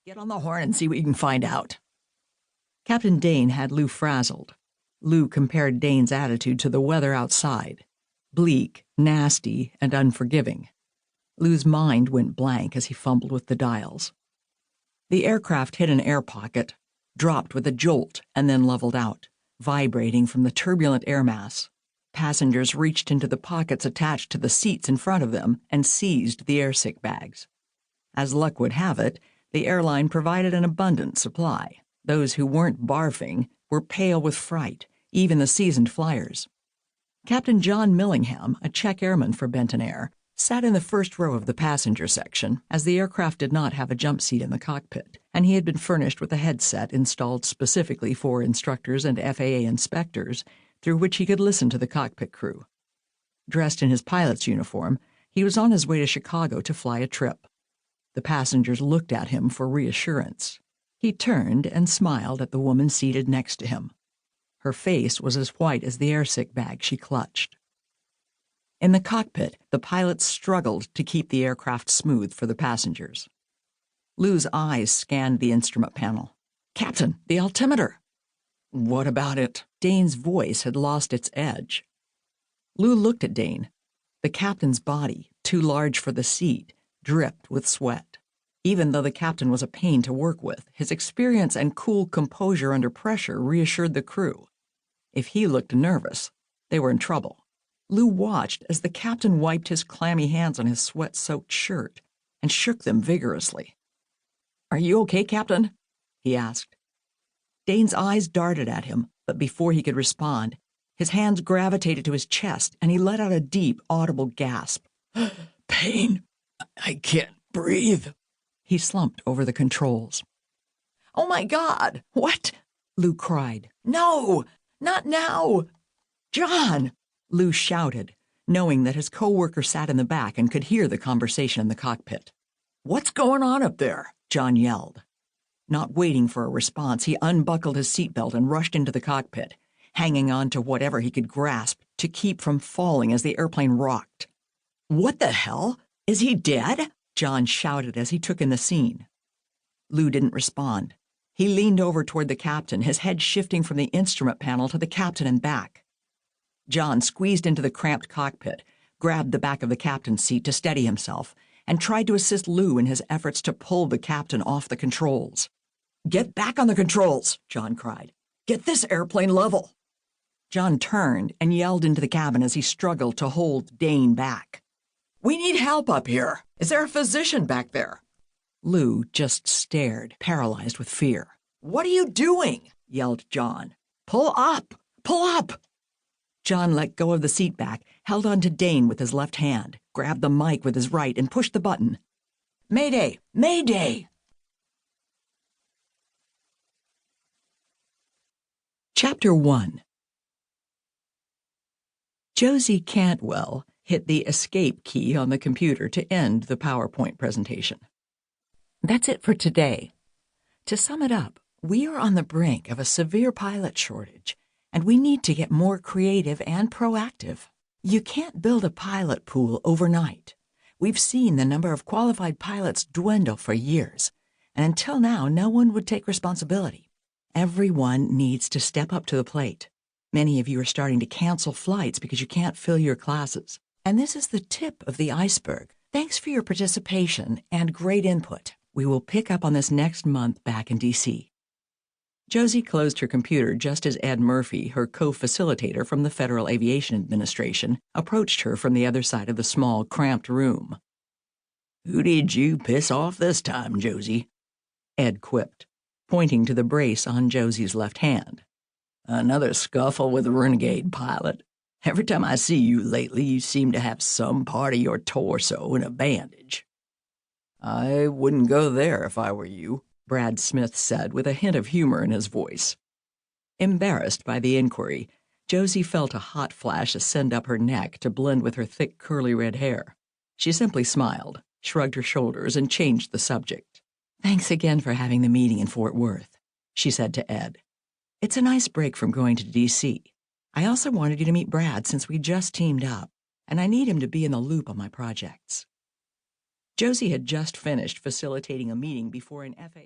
Get on the horn and see what you can find out. Captain Dane had Lou frazzled. Lou compared Dane's attitude to the weather outside. Bleak, nasty, and unforgiving. Lou's mind went blank as he fumbled with the dials. The aircraft hit an air pocket, dropped with a jolt, and then leveled out, vibrating from the turbulent air mass. Passengers reached into the pockets attached to the seats in front of them and seized the airsick bags. As luck would have it, the airline provided an abundant supply. Those who weren't barfing were pale with fright, even the seasoned flyers. Captain John Millingham, a Czech airman for Benton Air, sat in the first row of the passenger section, as the aircraft did not have a jump seat in the cockpit, and he had been furnished with a headset installed specifically for instructors and FAA inspectors, through which he could listen to the cockpit crew. Dressed in his pilot's uniform, he was on his way to Chicago to fly a trip. The passengers looked at him for reassurance. He turned and smiled at the woman seated next to him. Her face was as white as the airsick bag she clutched. In the cockpit, the pilots struggled to keep the aircraft smooth for the passengers. Lou's eyes scanned the instrument panel. "Captain, the altimeter!" "What about it?" Dane's voice had lost its edge. Lou looked at Dane. The captain's body, too large for the seat, dripped with sweat. Even though the captain was a pain to work with, his experience and cool composure under pressure reassured the crew. If he looked nervous, they were in trouble. Lou watched as the captain wiped his clammy hands on his sweat-soaked shirt and shook them vigorously. "Are you okay, Captain?" he asked. Dane's eyes darted at him, but before he could respond, his hands gravitated to his chest and he let out a deep, audible gasp. "Pain. I can't breathe." He slumped over the controls. "Oh my God! What?" Lou cried. "No! Not now! John!" Lou shouted, knowing that his co-worker sat in the back and could hear the conversation in the cockpit. "What's going on up there?" John yelled. Not waiting for a response, he unbuckled his seatbelt and rushed into the cockpit, hanging on to whatever he could grasp to keep from falling as the airplane rocked. "What the hell? Is he dead?" John shouted as he took in the scene. Lou didn't respond. He leaned over toward the captain, his head shifting from the instrument panel to the captain and back. John squeezed into the cramped cockpit, grabbed the back of the captain's seat to steady himself, and tried to assist Lou in his efforts to pull the captain off the controls. "Get back on the controls!" John cried. "Get this airplane level!" John turned and yelled into the cabin as he struggled to hold Dane back. "We need help up here! Is there a physician back there?" Lou just stared, paralyzed with fear. "What are you doing?" yelled John. "Pull up! Pull up!" John let go of the seat back, held on to Dane with his left hand, grabbed the mic with his right, and pushed the button. "Mayday! Mayday!" Chapter 1. Josey Cantwell hit the escape key on the computer to end the PowerPoint presentation. That's it for today. To sum it up, we are on the brink of a severe pilot shortage, and we need to get more creative and proactive. You can't build a pilot pool overnight. We've seen the number of qualified pilots dwindle for years, and until now, no one would take responsibility. Everyone needs to step up to the plate. Many of you are starting to cancel flights because you can't fill your classes. And this is the tip of the iceberg. Thanks for your participation and great input. We will pick up on this next month back in D.C. Josey closed her computer just as Ed Murphy, her co-facilitator from the Federal Aviation Administration, approached her from the other side of the small, cramped room. "Who did you piss off this time, Josey?" Ed quipped, pointing to the brace on Josey's left hand. "Another scuffle with a renegade pilot. Every time I see you lately, you seem to have some part of your torso in a bandage." "I wouldn't go there if I were you," Brad Smith said with a hint of humor in his voice. Embarrassed by the inquiry, Josey felt a hot flash ascend up her neck to blend with her thick curly red hair. She simply smiled, shrugged her shoulders, and changed the subject. "Thanks again for having the meeting in Fort Worth," she said to Ed. "It's a nice break from going to D.C. I also wanted you to meet Brad since we just teamed up, and I need him to be in the loop on my projects." Josey had just finished facilitating a meeting before an FAA